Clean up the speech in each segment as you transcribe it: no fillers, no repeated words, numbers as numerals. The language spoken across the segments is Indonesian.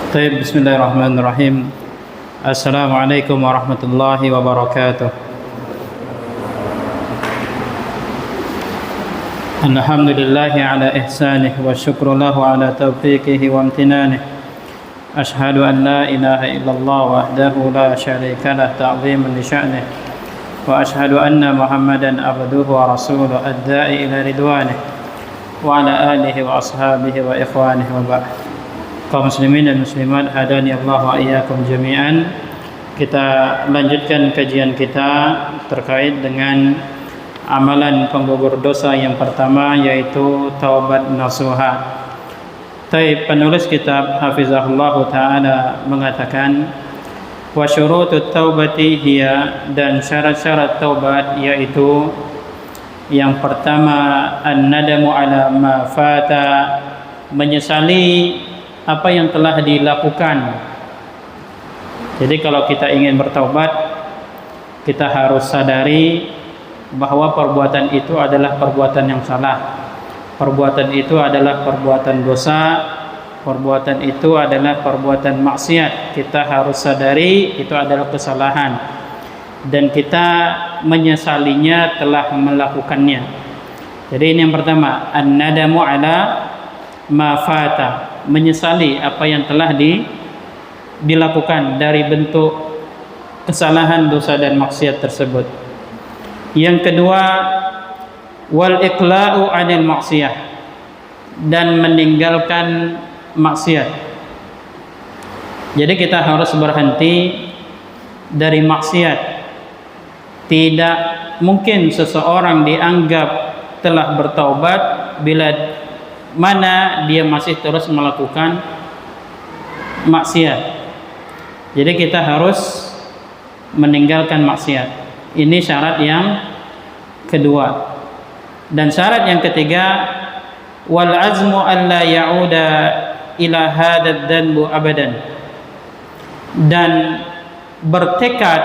طيب بسم الله الرحمن الرحيم. السلام عليكم ورحمة الله وبركاته. الحمد لله على إحسانه والشكر له على توفيقه وامتنانه. أشهد أن لا إله إلا الله وحده لا شريك له تعظيما لشأنه، وأشهد أن محمدا عبده ورسوله الداعي إلى رضوانه وعلى آله وأصحابه وإخوانه وبعد. Kaum muslimin dan muslimat, hadani Allah wa iyyakum jami'an. Kita lanjutkan kajian kita terkait dengan amalan penggugur dosa yang pertama, yaitu taubat nasuha. Penulis kitab hafizahullah ta'ala mengatakan, wa syurutut taubati hiya, dan syarat-syarat taubat yaitu yang pertama, an-nadamu ala ma fata, menyesali apa yang telah dilakukan. Jadi kalau kita ingin bertaubat, kita harus sadari bahwa perbuatan itu adalah perbuatan yang salah. Perbuatan itu adalah perbuatan dosa. Perbuatan itu adalah perbuatan maksiat. Kita harus sadari itu adalah kesalahan, dan kita menyesalinya telah melakukannya. Jadi ini yang pertama, an-nadamu ala ma fata, menyesali apa yang telah dilakukan dari bentuk kesalahan, dosa dan maksiat tersebut. Yang kedua, wal iqla'u 'anil maksiyah, dan meninggalkan maksiat. Jadi kita harus berhenti dari maksiat. Tidak mungkin seseorang dianggap telah bertaubat bila mana dia masih terus melakukan maksiat. Jadi kita harus meninggalkan maksiat. Ini syarat yang kedua. Dan syarat yang ketiga, wal azmu alla ya'uda ila hadzal dzanbu abadan, dan bertekad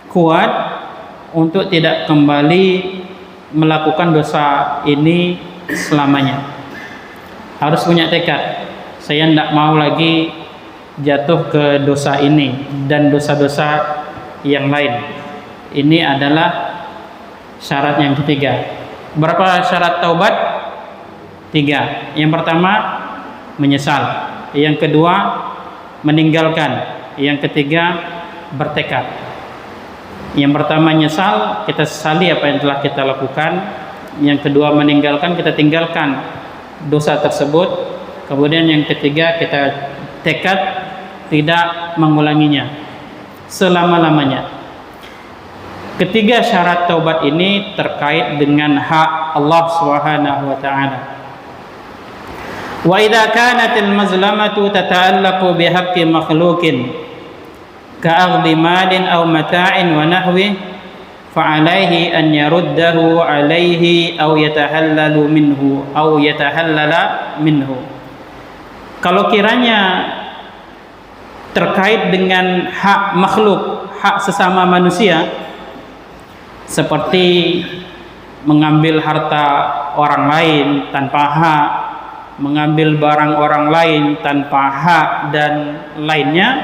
kuat untuk tidak kembali melakukan dosa ini selamanya. Harus punya tekad, saya tidak mau lagi jatuh ke dosa ini dan dosa-dosa yang lain. Ini adalah syarat yang ketiga. Berapa syarat taubat? 3. Yang pertama, menyesal. Yang kedua, meninggalkan. Yang ketiga, bertekad. Yang pertama, menyesal, kita sesali apa yang telah kita lakukan. Yang kedua, meninggalkan, kita tinggalkan dosa tersebut. Kemudian yang ketiga, kita tekad tidak mengulanginya selama-lamanya. Ketiga syarat taubat ini terkait dengan hak Allah Subhanahu wa taala. Wa idza kanatil mazlamatu tata'allaqu bihaqqi makhluqin ka'aghdhi malin aw mata'in wa nahwihi fa'alaihi an yaruddahu alaihi aw yatahallala minhu. Kalau kiranya terkait dengan hak makhluk, hak sesama manusia, seperti mengambil harta orang lain tanpa hak, mengambil barang orang lain tanpa hak, dan lainnya,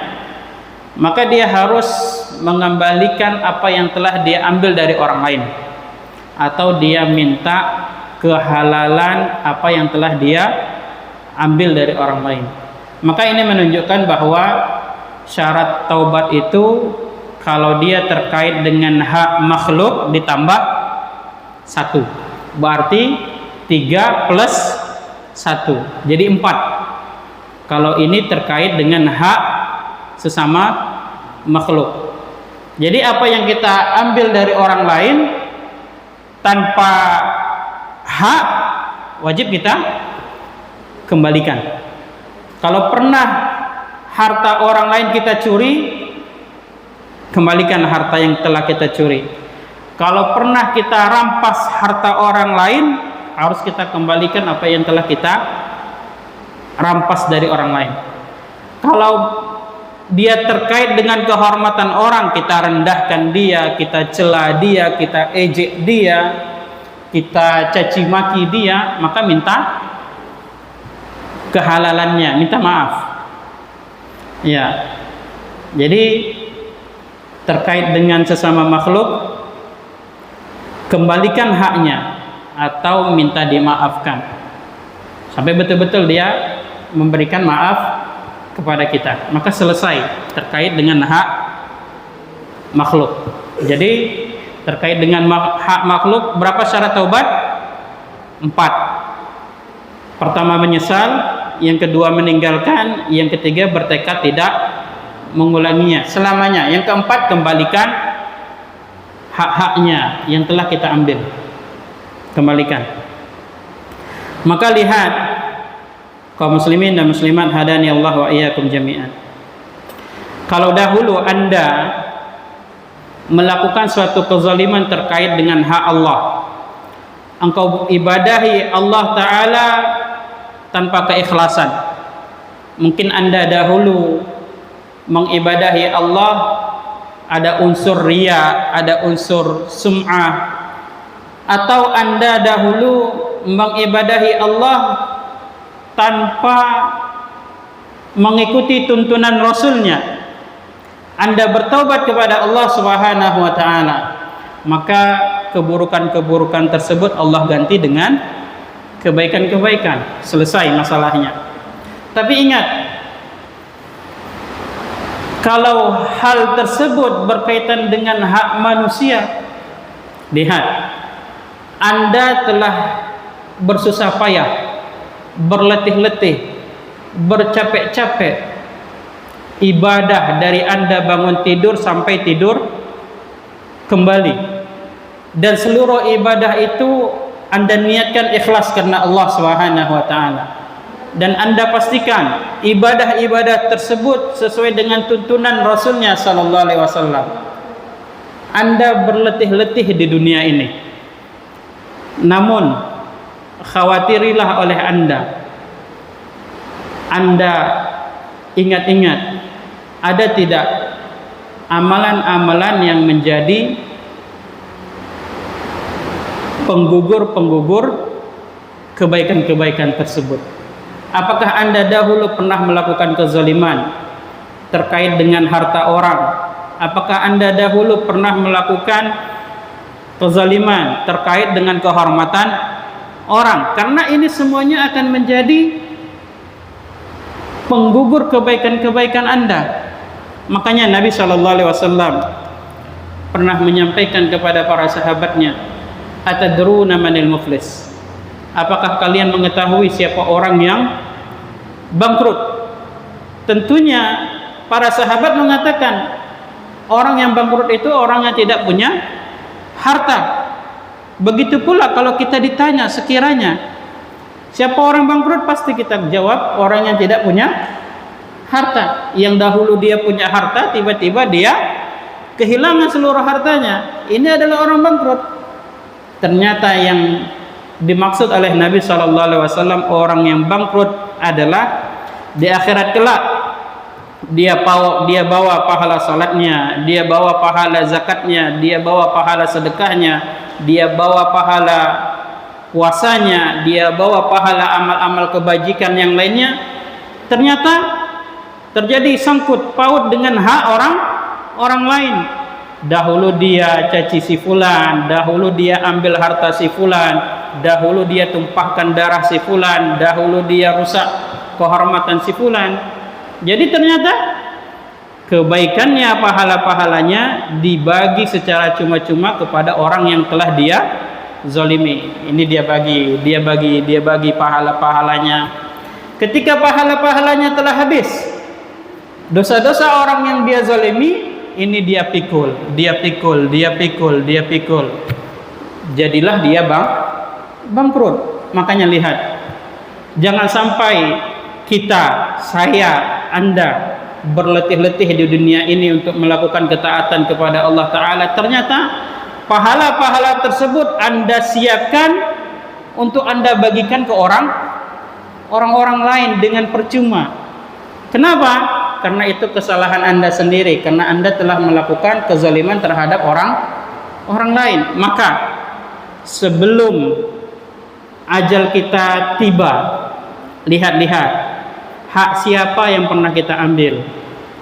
maka dia harus mengembalikan apa yang telah dia ambil dari orang lain, atau dia minta kehalalan apa yang telah dia ambil dari orang lain. Maka ini menunjukkan bahwa syarat taubat itu kalau dia terkait dengan hak makhluk ditambah 1, berarti 3 plus 1, jadi 4. Kalau ini terkait dengan hak sesama makhluk. Jadi apa yang kita ambil dari orang lain tanpa hak, wajib kita kembalikan. Kalau pernah harta orang lain kita curi, kembalikan harta yang telah kita curi. Kalau pernah kita rampas harta orang lain, harus kita kembalikan apa yang telah kita rampas dari orang lain. Kalau dia terkait dengan kehormatan orang, kita rendahkan dia, kita cela dia, kita ejek dia, kita caci maki dia, maka minta kehalalannya, minta maaf. Ya. Jadi terkait dengan sesama makhluk, kembalikan haknya atau minta dimaafkan sampai betul-betul dia memberikan maaf kepada kita, maka selesai terkait dengan hak makhluk. Jadi terkait dengan hak makhluk, berapa syarat taubat? 4. Pertama menyesal, yang kedua meninggalkan, yang ketiga bertekad tidak mengulanginya selamanya, yang keempat kembalikan hak-haknya yang telah kita ambil, kembalikan. Maka lihat kaum muslimin dan muslimat hadani Allah wa iyyakum jami'an, kalau dahulu Anda melakukan suatu kezaliman terkait dengan hak Allah, engkau ibadahi Allah Ta'ala tanpa keikhlasan. Mungkin Anda dahulu mengibadahi Allah ada unsur riya, ada unsur sum'ah, atau Anda dahulu mengibadahi Allah tanpa mengikuti tuntunan Rasulnya. Anda bertaubat kepada Allah Subhanahu wa Ta'ala, maka keburukan-keburukan tersebut Allah ganti dengan kebaikan-kebaikan, selesai masalahnya. Tapi ingat, kalau hal tersebut berkaitan dengan hak manusia, lihat, Anda telah bersusah payah, berletih-letih, bercapek-capek, ibadah dari Anda bangun tidur sampai tidur kembali, dan seluruh ibadah itu Anda niatkan ikhlas karena Allah Subhanahu wa Ta'ala, dan Anda pastikan ibadah-ibadah tersebut sesuai dengan tuntunan Rasulnya sallallahu alaihi wasallam. Anda berletih-letih di dunia ini, namun khawatirilah oleh Anda ingat-ingat, ada tidak amalan-amalan yang menjadi penggugur kebaikan-kebaikan tersebut? Apakah Anda dahulu pernah melakukan kezaliman terkait dengan harta orang? Apakah Anda dahulu pernah melakukan kezaliman terkait dengan kehormatan orang? Karena ini semuanya akan menjadi penggugur kebaikan-kebaikan Anda. Makanya Nabi SAW pernah menyampaikan kepada para sahabatnya, atadruna manil muflis? Apakah kalian mengetahui siapa orang yang bangkrut? Tentunya para sahabat mengatakan, orang yang bangkrut itu orang yang tidak punya harta. Begitu pula kalau kita ditanya sekiranya siapa orang bangkrut, pasti kita jawab orang yang tidak punya harta. Yang dahulu dia punya harta, tiba-tiba dia kehilangan seluruh hartanya. Ini adalah orang bangkrut. Ternyata yang dimaksud oleh Nabi SAW, orang yang bangkrut adalah di akhirat kelak dia bawa pahala salatnya, dia bawa pahala zakatnya, dia bawa pahala sedekahnya, dia bawa pahala puasanya, dia bawa pahala amal-amal kebajikan yang lainnya. Ternyata terjadi sangkut paut dengan hak orang lain. Dahulu dia caci si fulan, dahulu dia ambil harta si fulan, dahulu dia tumpahkan darah si fulan, dahulu dia rusak kehormatan si fulan. Jadi ternyata kebaikannya, pahala-pahalanya dibagi secara cuma-cuma kepada orang yang telah dia zalimi. Ini dia bagi pahala-pahalanya. Ketika pahala-pahalanya telah habis, dosa-dosa orang yang dia zalimi ini dia pikul. Jadilah dia bangkrut. Makanya lihat, jangan sampai kita, saya, Anda berletih-letih di dunia ini untuk melakukan ketaatan kepada Allah Ta'ala. Ternyata pahala-pahala tersebut Anda siapkan untuk Anda bagikan ke orang-orang lain dengan percuma. Kenapa? Karena itu kesalahan Anda sendiri, karena Anda telah melakukan kezaliman terhadap orang lain. Maka sebelum ajal kita tiba, lihat-lihat hak siapa yang pernah kita ambil,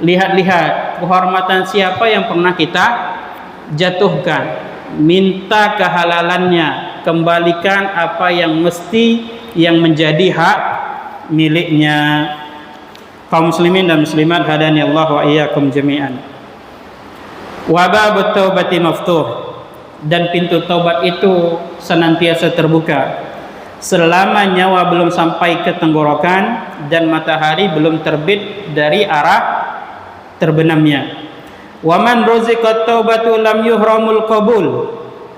lihat-lihat kehormatan siapa yang pernah kita jatuhkan, minta kehalalannya, kembalikan apa yang yang menjadi hak miliknya. Kaum muslimin dan muslimat hadani Allah wa iyyakum jami'an. Wa babut taubati maftuh, dan pintu taubat itu senantiasa terbuka selama nyawa belum sampai ke tenggorokan dan matahari belum terbit dari arah terbenamnya. Wa man ruziqat taubatu lam yuhramul qabul,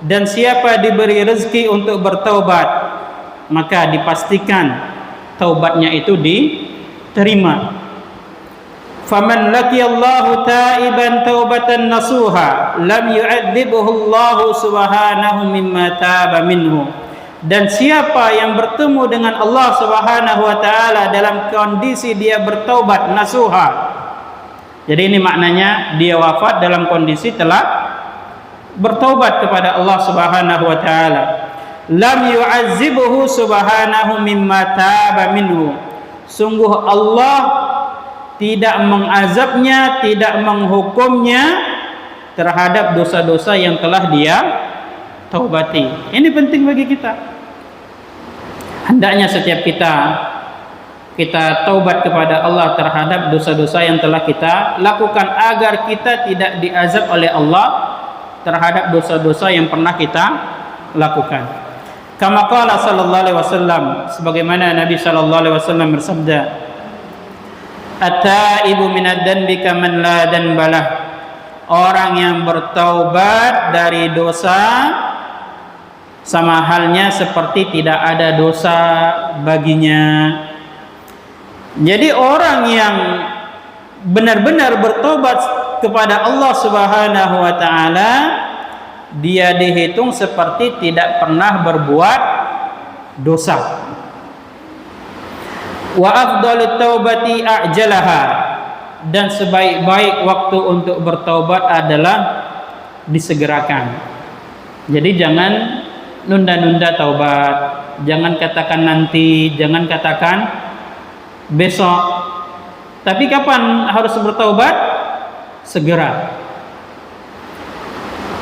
dan siapa diberi rezeki untuk bertaubat maka dipastikan taubatnya itu diterima. Faman laqiyallahu taiban taubatan nasuha lam yu'adzibhu Allah subhanahu mimma taba minhu, dan siapa yang bertemu dengan Allah Subhanahu wa taala dalam kondisi dia bertaubat nasuha. Jadi ini maknanya dia wafat dalam kondisi telah bertaubat kepada Allah Subhanahu wa taala. Lam yu'adzibhu subhanahu mimma taba minhu. Sungguh Allah tidak mengazabnya, tidak menghukumnya terhadap dosa-dosa yang telah dia taubati. Ini penting bagi kita. Hendaknya setiap kita taubat kepada Allah terhadap dosa-dosa yang telah kita lakukan, agar kita tidak diazab oleh Allah terhadap dosa-dosa yang pernah kita lakukan. Kama qala sallallahu alaihi wasallam, sebagaimana Nabi sallallahu alaihi wasallam bersabda, at-taibu minad dzanbi kaman la dzanbalah. Orang yang bertaubat dari dosa sama halnya seperti tidak ada dosa baginya. Jadi orang yang benar-benar bertobat kepada Allah Subhanahu wa taala, dia dihitung seperti tidak pernah berbuat dosa. Wa afdalut taubati a'jalaha, dan sebaik-baik waktu untuk bertaubat adalah disegerakan. Jadi jangan nunda-nunda taubat, jangan katakan nanti, jangan katakan besok. Tapi kapan harus bertaubat? Segera.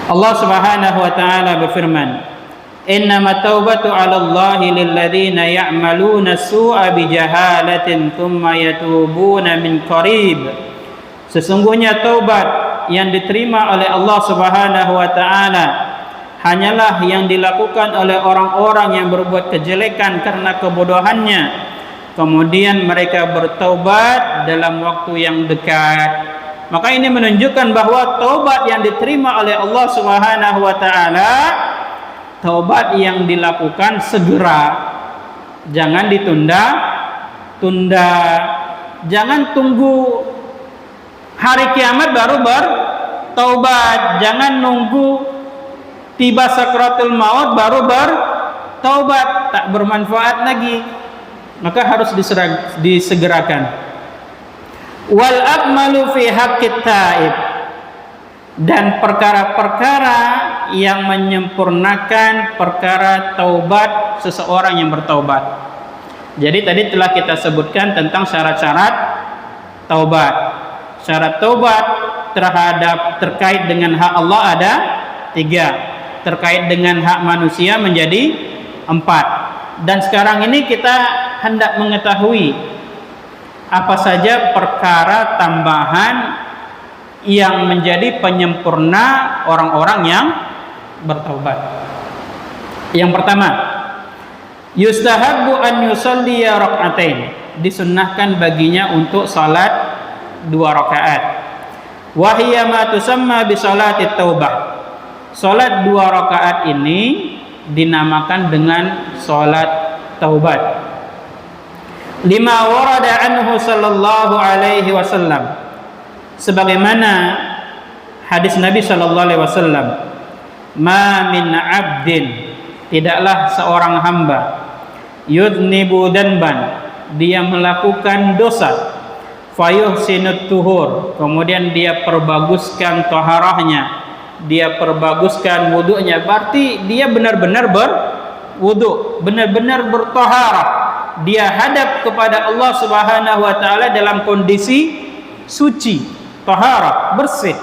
Allah Subhanahu wa taala berfirman, "Innama taubatu 'alallahi lilladzina ya'maluna as-su'a bijahalatin tsumma yatubuna min qarib." Sesungguhnya taubat yang diterima oleh Allah Subhanahu wa taala hanyalah yang dilakukan oleh orang-orang yang berbuat kejelekan karena kebodohannya, kemudian mereka bertaubat dalam waktu yang dekat. Maka ini menunjukkan bahwa taubat yang diterima oleh Allah Subhanahu wa taala, taubat yang dilakukan segera. Jangan ditunda-tunda. Jangan tunggu hari kiamat baru bertaubat. Jangan nunggu tiba sakratul maut baru bertaubat, tak bermanfaat lagi. Maka harus disegerakan. Wal akmalu fi haqqit taib, dan perkara-perkara yang menyempurnakan perkara taubat seseorang yang bertaubat. Jadi tadi telah kita sebutkan tentang syarat-syarat taubat. Syarat taubat terkait dengan hak Allah ada 3, terkait dengan hak manusia menjadi 4. Dan sekarang ini kita hendak mengetahui apa saja perkara tambahan yang menjadi penyempurna orang-orang yang bertaubat. Yang pertama, yustahabbu an yusalli rak'atain, disunnahkan baginya untuk salat 2 rakaat. Wa hiya ma tusamma bi salati taubah. Salat 2 rakaat ini dinamakan dengan salat taubat. Lima warada anhu sallallahu alaihi wasallam, sebagaimana hadis Nabi sallallahu alaihi wasallam, ma min abdin, tidaklah seorang hamba, yudnibu danban, dia melakukan dosa, fayuhsinut tuhur, kemudian dia perbaguskan taharahnya, dia perbaguskan wudunya, berarti dia benar-benar berwudu, benar-benar bertaharah. Dia hadap kepada Allah Subhanahu wa taala dalam kondisi suci, taharah, bersih.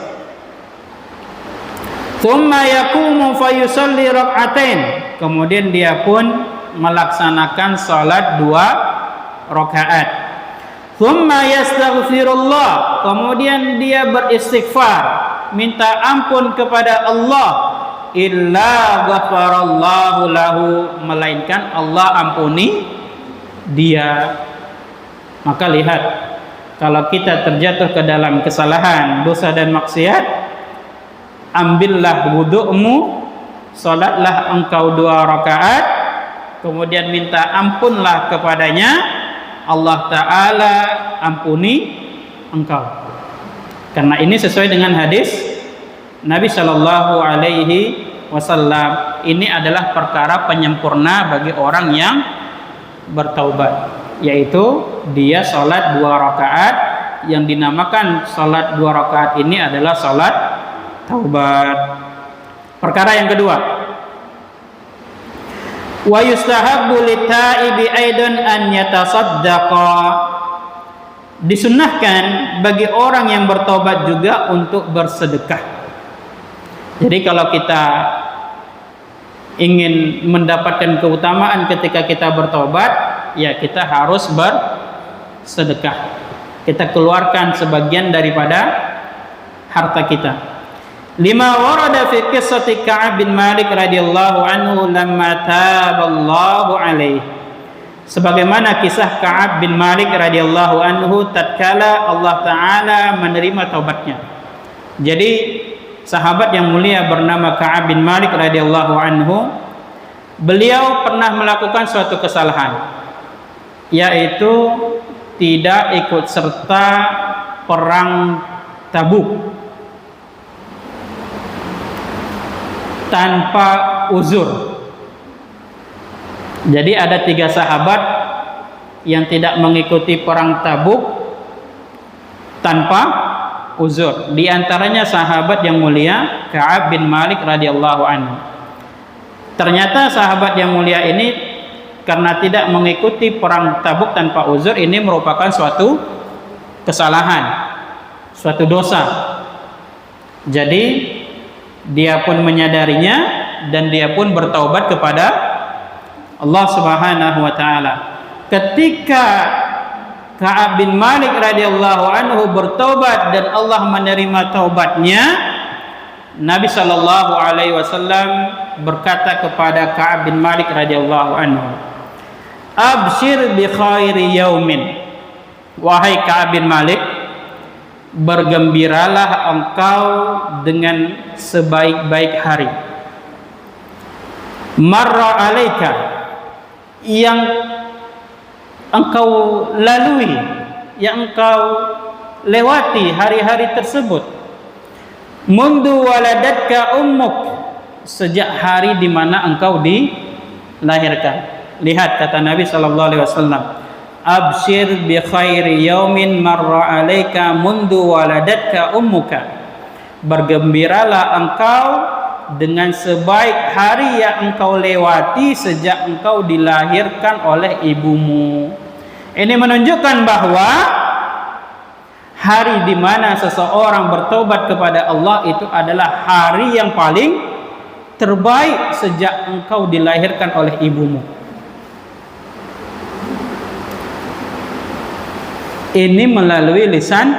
Thumma yaqumu fayusalli rak'atain. Kemudian dia pun melaksanakan salat 2 rakaat. Thumma yastaghfirullah. Kemudian dia beristighfar, minta ampun kepada Allah. Illa ghafarallahu lahu, melainkan Allah ampuni dia. Maka lihat, kalau kita terjatuh ke dalam kesalahan, dosa dan maksiat, ambillah wudu'mu, salatlah engkau 2 rakaat, kemudian minta ampunlah kepadanya, Allah Ta'ala ampuni engkau. Karena ini sesuai dengan hadis Nabi Shallallahu Alaihi Wasallam. Ini adalah perkara penyempurna bagi orang yang bertaubat, yaitu dia salat 2 rakaat. Yang dinamakan salat 2 rakaat ini adalah salat taubat. Perkara yang kedua, wa yustahabbu lit-taibi aidan an yatasaddaqa. Disunnahkan bagi orang yang bertobat juga untuk bersedekah. Jadi kalau kita ingin mendapatkan keutamaan ketika kita bertobat, ya kita harus bersedekah. Kita keluarkan sebagian daripada harta kita. Lima warada fi qissati Ka'ab bin Malik radhiyallahu anhu lamma taballahu alaihi. Sebagaimana kisah Ka'ab bin Malik radhiyallahu anhu tatkala Allah Ta'ala menerima taubatnya. Jadi sahabat yang mulia bernama Ka'ab bin Malik radhiyallahu anhu, beliau pernah melakukan suatu kesalahan, yaitu tidak ikut serta perang Tabuk tanpa uzur. Jadi ada 3 sahabat yang tidak mengikuti perang Tabuk tanpa uzur. Di antaranya sahabat yang mulia Ka'ab bin Malik radhiyallahu anhu. Ternyata sahabat yang mulia ini karena tidak mengikuti perang Tabuk tanpa uzur, ini merupakan suatu kesalahan, suatu dosa. Jadi dia pun menyadarinya dan dia pun bertaubat kepada Allah Subhanahu wa taala. Ketika Ka'ab bin Malik radhiyallahu anhu bertaubat dan Allah menerima taubatnya, Nabi sallallahu alaihi wasallam berkata kepada Ka'ab bin Malik radhiyallahu anhu, "Abshir bi khairi yaumin." Wahai Ka'ab bin Malik, bergembiralah engkau dengan sebaik-baik hari. Marra alaika, yang engkau lalui, yang engkau lewati hari-hari tersebut. Mundu waladatka ummuk, sejak hari di mana engkau dilahirkan. Lihat kata Nabi sallallahu alaihi wasallam, abshir bi khairi yaumin marra alaika mundu waladatka ummuka. Bergembiralah engkau dengan sebaik hari yang engkau lewati sejak engkau dilahirkan oleh ibumu. Ini menunjukkan bahwa hari di mana seseorang bertobat kepada Allah itu adalah hari yang paling terbaik sejak engkau dilahirkan oleh ibumu. Ini melalui lisan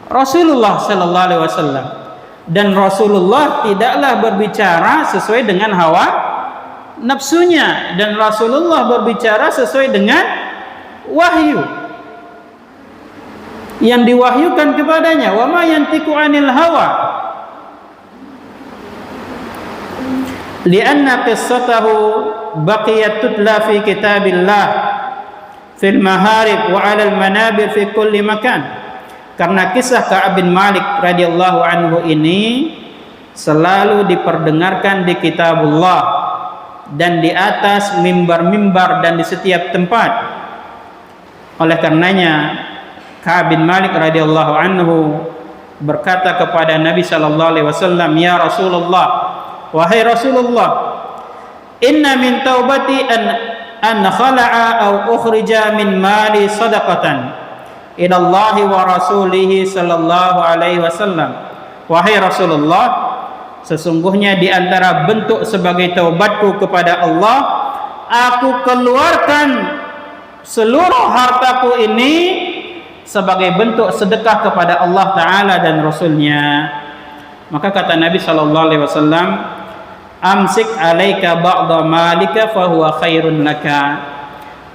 Rasulullah sallallahu alaihi wasallam, dan Rasulullah tidaklah berbicara sesuai dengan hawa nafsunya, dan Rasulullah berbicara sesuai dengan wahyu yang diwahyukan kepadanya. Wa ma yantiqu 'anil hawa, lianna qissatahu baqiyat tutla fi kitabillah fil maharib wa 'alal manabir fi kulli makan. Karena kisah Ka'ab bin Malik radhiyallahu anhu ini selalu diperdengarkan di kitabullah dan di atas mimbar-mimbar dan di setiap tempat. Oleh karenanya Ka'ab bin Malik radhiyallahu anhu berkata kepada Nabi sallallahu alaihi wasallam, "Ya Rasulullah, wahai Rasulullah, inna min taubati an khala'a aw ukhrija min mali sadaqatan ilallahi wa rasulihi sallallahu alaihi wasallam. Wahai Rasulullah, sesungguhnya di antara bentuk sebagai taubatku kepada Allah, aku keluarkan seluruh hartaku ini sebagai bentuk sedekah kepada Allah Ta'ala dan Rasulnya. Maka kata Nabi SAW, amsik alaika ba'da malika fahuwa khairun laka.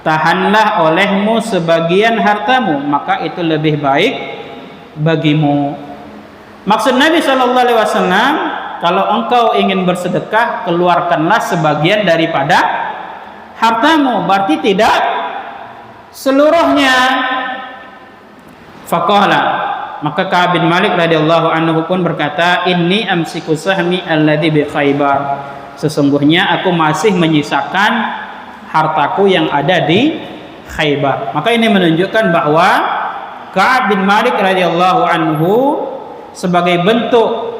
Tahanlah olehmu sebagian hartamu, maka itu lebih baik bagimu. Maksud Nabi SAW, kalau engkau ingin bersedekah, keluarkanlah sebagian daripada hartamu, berarti tidak seluruhnya. Faqala, maka Ka'ab bin Malik radhiyallahu anhu pun berkata, inni amsiku sahmi alladhi bi Khaybar. Sesungguhnya aku masih menyisakan hartaku yang ada di Khaybar. Maka ini menunjukkan bahwa Ka'ab bin Malik radhiyallahu anhu sebagai bentuk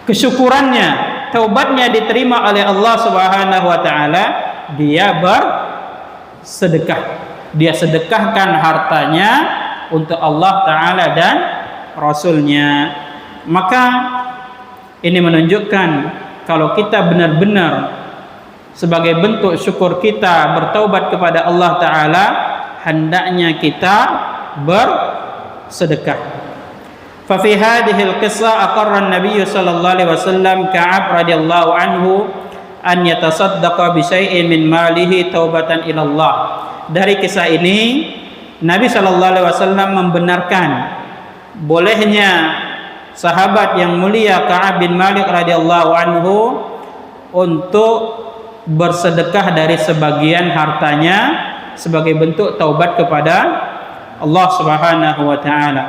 kesyukurannya, taubatnya diterima oleh Allah Subhanahu wa taala, dia bersedekah. Dia sedekahkan hartanya untuk Allah Ta'ala dan Rasulnya. Maka ini menunjukkan kalau kita benar-benar sebagai bentuk syukur kita bertaubat kepada Allah Ta'ala, hendaknya kita bersedekah. Fafi hadhil qissah aqarra an-nabiy sallallahu alaihi wasallam Ka'ab radhiyallahu anhu an yatasaddaqa bi syai'in min malihi taubatan ila Allah. Dari kisah ini Nabi SAW membenarkan bolehnya sahabat yang mulia Ka'ab bin Malik radhiyallahu anhu untuk bersedekah dari sebagian hartanya sebagai bentuk taubat kepada Allah Subhanahu wa taala.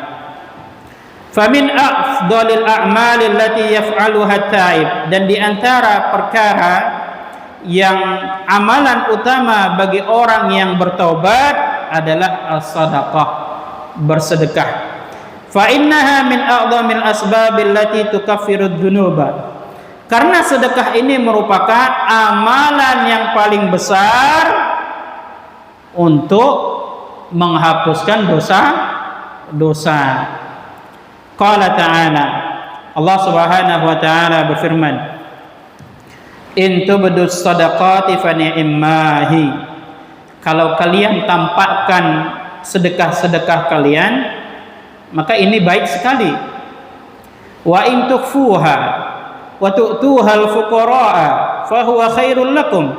Famin afdalil a'malil lati yaf'aluha at-ta'ib, dan di antara perkara yang amalan utama bagi orang yang bertaubat adalah as-sadaqah, bersedekah. Fa innaha min a'dhamil asbabil lati tukaffiru dzunuba. Karena sedekah ini merupakan amalan yang paling besar untuk menghapuskan dosa-dosa. Qala ta'ala, Allah Subhanahu wa taala berfirman, in tubdus sadaqati fa ni'mahi. Kalau kalian tampakkan sedekah-sedekah kalian, maka ini baik sekali. Wa in tukhfuha wa tu'tuha al-fuqara'a fa huwa khairul lakum.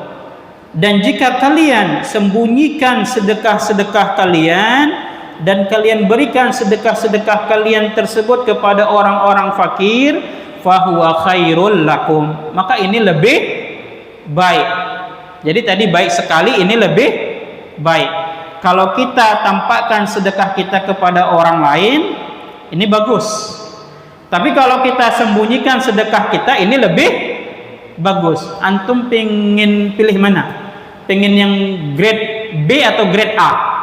Dan jika kalian sembunyikan sedekah-sedekah kalian dan kalian berikan sedekah-sedekah kalian tersebut kepada orang-orang fakir, fahuwa khairul lakum, maka ini lebih baik. Jadi tadi baik sekali, ini lebih baik. Kalau kita tampakkan sedekah kita kepada orang lain, ini bagus. Tapi kalau kita sembunyikan sedekah kita, ini lebih bagus. Antum pingin pilih mana? Pingin yang grade B atau grade A?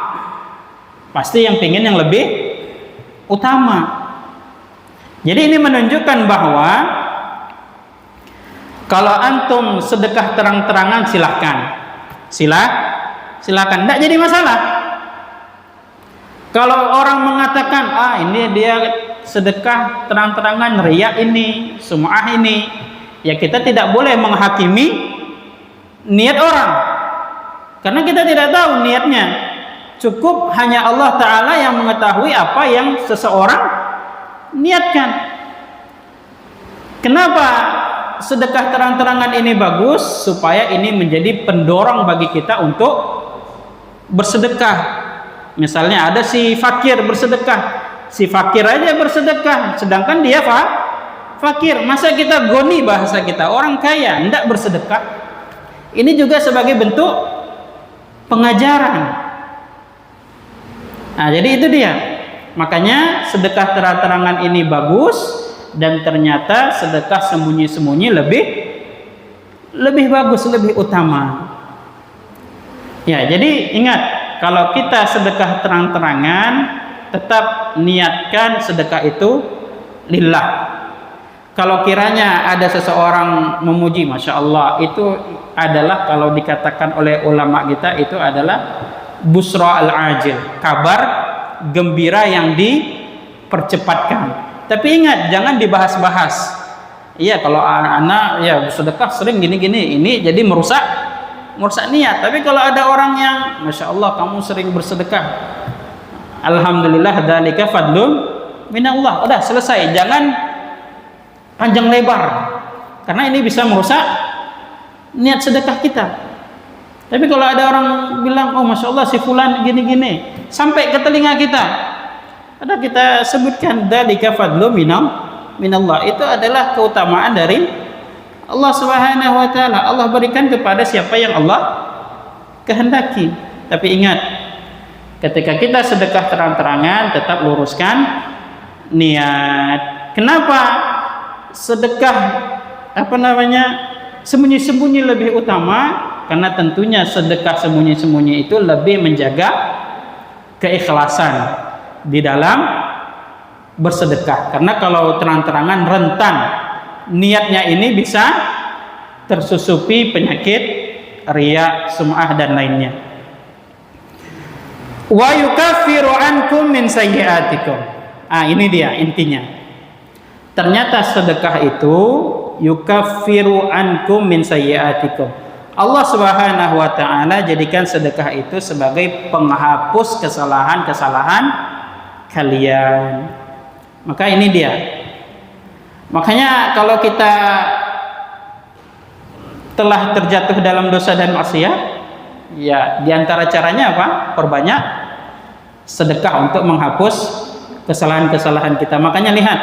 Pasti yang pingin yang lebih utama. Jadi ini menunjukkan bahwa kalau antum sedekah terang-terangan silakan, tidak jadi masalah. Kalau orang mengatakan ini dia sedekah terang-terangan, riya ini, sum'ah ini, ya kita tidak boleh menghakimi niat orang, karena kita tidak tahu niatnya. Cukup hanya Allah Ta'ala yang mengetahui apa yang seseorang niatkan. Kenapa sedekah terang-terangan ini bagus? Supaya ini menjadi pendorong bagi kita untuk bersedekah. Misalnya ada si fakir bersedekah, si fakir aja bersedekah, sedangkan dia fakir. Masa kita goni, bahasa kita orang kaya tidak bersedekah? Ini juga sebagai bentuk pengajaran. Nah, jadi itu dia. Makanya sedekah terang-terangan ini bagus, dan ternyata sedekah sembunyi-sembunyi lebih bagus, lebih utama. Ya, jadi ingat, kalau kita sedekah terang-terangan, tetap niatkan sedekah itu lillah. Kalau kiranya ada seseorang memuji, Masya Allah, itu adalah kalau dikatakan oleh ulama kita, itu adalah busra al-ajil, kabar gembira yang dipercepatkan. Tapi ingat, jangan dibahas-bahas. Iya, kalau anak ya sedekah sering gini-gini, ini jadi merusak niat. Tapi kalau ada orang yang Masya Allah kamu sering bersedekah, alhamdulillah, dzalika fadlun minallah, udah selesai. Jangan panjang lebar, karena ini bisa merusak niat sedekah kita. Tapi kalau ada orang bilang, oh Masya Allah si fulan gini-gini, sampai ke telinga kita, ada kita sebutkan dzalika fadlun minallah, itu adalah keutamaan dari Allah Subhanahu wa taala. Allah berikan kepada siapa yang Allah kehendaki. Tapi ingat, ketika kita sedekah terang-terangan, tetap luruskan niat. Kenapa sedekah sembunyi-sembunyi lebih utama? Karena tentunya sedekah sembunyi-sembunyi itu lebih menjaga keikhlasan di dalam bersedekah. Karena kalau terang-terangan rentan niatnya ini bisa tersusupi penyakit riya, sum'ah dan lainnya. Wa yukaffiru ankum min sayyi'atikum. Ini dia intinya. Ternyata sedekah itu yukaffiru ankum min sayyi'atikum. Allah Subhanahu wa taala jadikan sedekah itu sebagai penghapus kesalahan-kesalahan kalian. Maka ini dia. Makanya kalau kita telah terjatuh dalam dosa dan maksiat, ya diantara caranya apa? Perbanyak sedekah untuk menghapus kesalahan-kesalahan kita. Makanya lihat,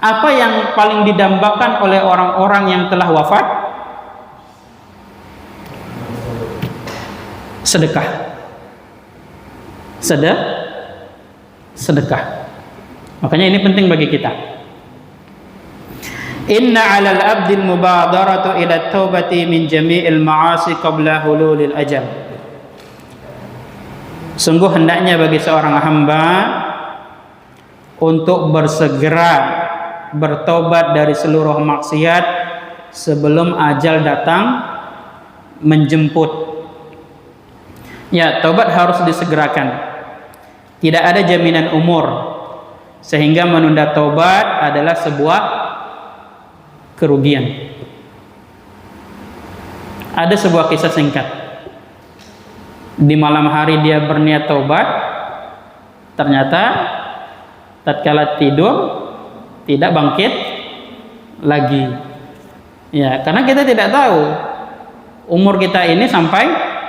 apa yang paling didambakan oleh orang-orang yang telah wafat? Sedekah. Sedekah. Makanya ini penting bagi kita. Inna 'alal 'abdil mubadaratu ila taubati min jami'il ma'asi qabla hululil ajal. Sungguh hendaknya bagi seorang hamba untuk bersegera bertobat dari seluruh maksiat sebelum ajal datang menjemput. Ya, tobat harus disegerakan. Tidak ada jaminan umur, sehingga menunda tobat adalah sebuah kerugian. Ada sebuah kisah singkat. Di malam hari dia berniat tobat, ternyata tatkala tidur tidak bangkit lagi. Ya, karena kita tidak tahu umur kita ini sampai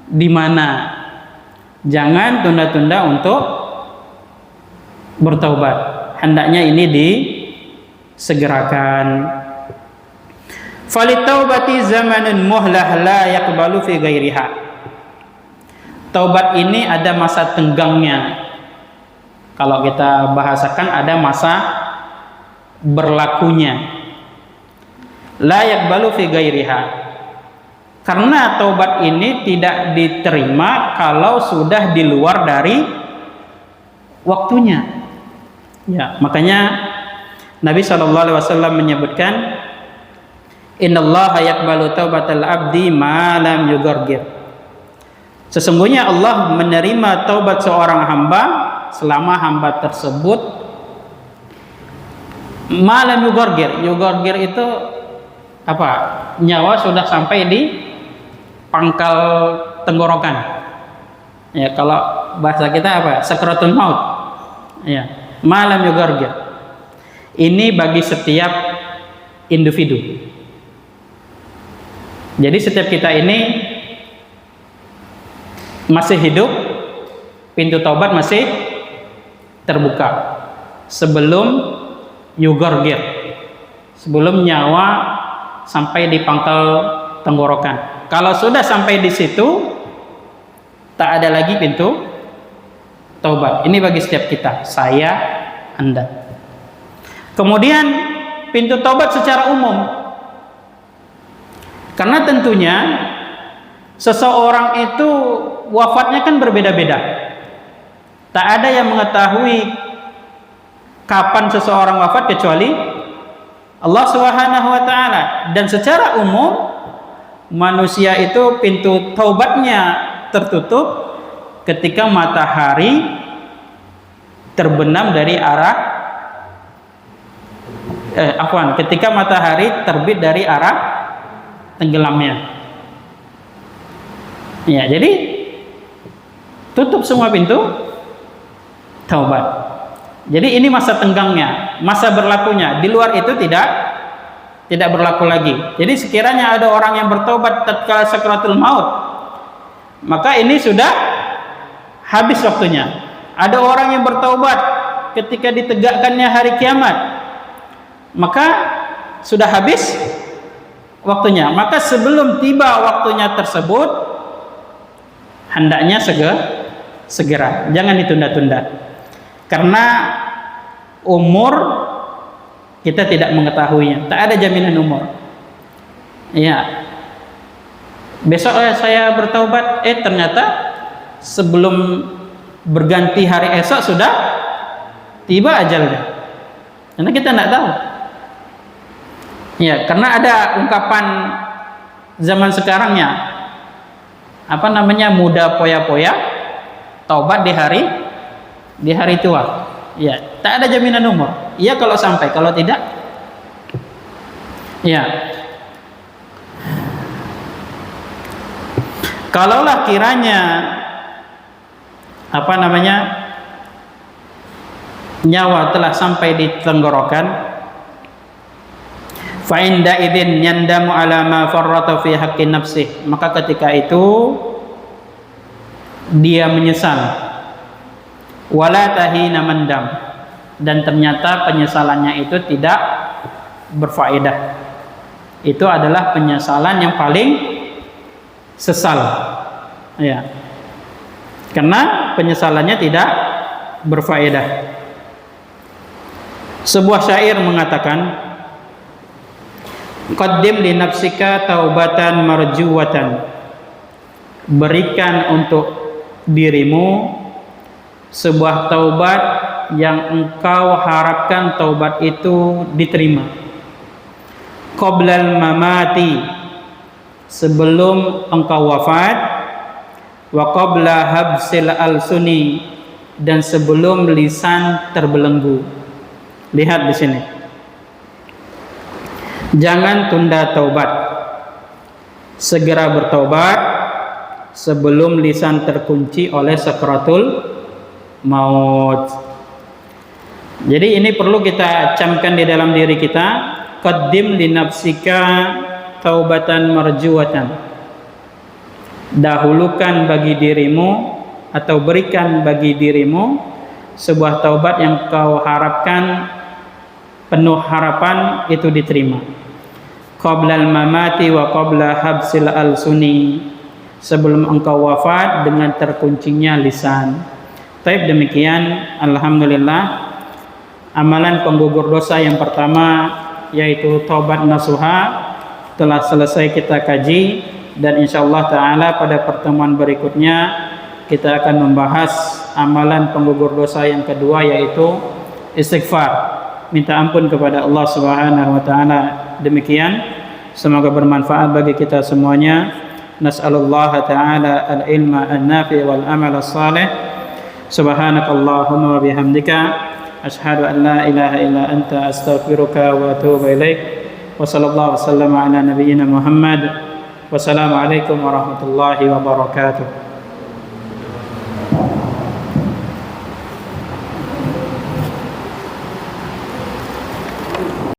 di mana. Jangan tunda-tunda untuk bertaubat. Hendaknya ini disegerakan. Falitaubati zamanun muhlah la yaqbalu fi ghairiha. Taubat ini ada masa tenggangnya. Kalau kita bahasakan ada masa berlakunya. La yaqbalu fi ghairiha. Karena taubat ini tidak diterima kalau sudah di luar dari waktunya. Ya, makanya Nabi SAW menyebutkan, Innallaha yaqbalu taubatal abdi ma lam yughargir. Sesungguhnya Allah menerima taubat seorang hamba selama hamba tersebut ma lam yughargir. Yughargir itu apa? Nyawa sudah sampai di pangkal tenggorokan. Ya, kalau bahasa kita apa? Sakratul maut. Ya, malam yughargir. Ini bagi setiap individu. Jadi setiap kita ini masih hidup, pintu taubat masih terbuka sebelum yughargir, sebelum nyawa sampai di pangkal tenggorokan. Kalau sudah sampai di situ, tak ada lagi pintu taubat. Ini bagi setiap kita, saya, Anda. Kemudian pintu taubat secara umum. Karena tentunya seseorang itu wafatnya kan berbeda-beda. Tak ada yang mengetahui kapan seseorang wafat kecuali Allah Subhanahu wa taala. Dan secara umum manusia itu pintu taubatnya tertutup ketika matahari terbenam dari arah ketika matahari terbit dari arah tenggelamnya. Ya, jadi tutup semua pintu taubat. Jadi ini masa tenggangnya, masa berlakunya. Di luar itu tidak berlaku lagi. Jadi sekiranya ada orang yang bertobat tatkala sakratul maut, maka ini sudah habis waktunya. Ada orang yang bertobat ketika ditegakkannya hari kiamat, maka sudah habis waktunya. Maka sebelum tiba waktunya tersebut, hendaknya segera, jangan ditunda-tunda. Karena umur kita tidak mengetahuinya, tak ada jaminan umur. Ya, besok saya bertaubat, ternyata sebelum berganti hari esok sudah tiba ajalnya. Karena kita tidak tahu. Ya, karena ada ungkapan zaman sekarangnya, muda poya-poya, taubat di hari tua. Ya, tak ada jaminan umur. Iya kalau sampai, kalau tidak, ya. Kalaulah kiranya nyawa telah sampai di tenggorokan, fa inda idzin yandamu ala ma farrata fi haqqi nafsih, maka ketika itu dia menyesal. Wala tahina mandam, dan ternyata penyesalannya itu tidak berfaedah. Itu adalah penyesalan yang paling sesal, ya, karena penyesalannya tidak berfaedah. Sebuah syair mengatakan, qaddim li nafsika taubatan marjuwatan, berikan untuk dirimu sebuah taubat yang engkau harapkan taubat itu diterima. Qoblal mamati, sebelum engkau wafat. Wa qabla habsil alsuni, dan sebelum lisan terbelenggu. Lihat di sini. Jangan tunda taubat. Segera bertaubat sebelum lisan terkunci oleh sakratul maut. Jadi ini perlu kita camkan di dalam diri kita. Qaddim li nafsika taubatan marjuwatan, dahulukan bagi dirimu atau berikan bagi dirimu sebuah taubat yang kau harapkan, penuh harapan itu diterima. Qoblal mamati wa qabla habsil alsuni, sebelum engkau wafat dengan terkuncinya lisan. Taib, demikian alhamdulillah amalan penggugur dosa yang pertama, yaitu taubat nasuha, telah selesai kita kaji, dan insyaallah taala pada pertemuan berikutnya kita akan membahas amalan penggugur dosa yang kedua, yaitu istighfar, minta ampun kepada Allah Subhanahu wa taala. Demikian, semoga bermanfaat bagi kita semuanya. Nas'alullah taala al-ilma an-nafi wal amal as-salih. Subhanakallahumma wa bihamdika asyhadu an la ilaha illa anta astaghfiruka wa atubu ilaik. Wa sallallahu wasallam ala nabiyyina Muhammad. Wassalamualaikum warahmatullahi wabarakatuh.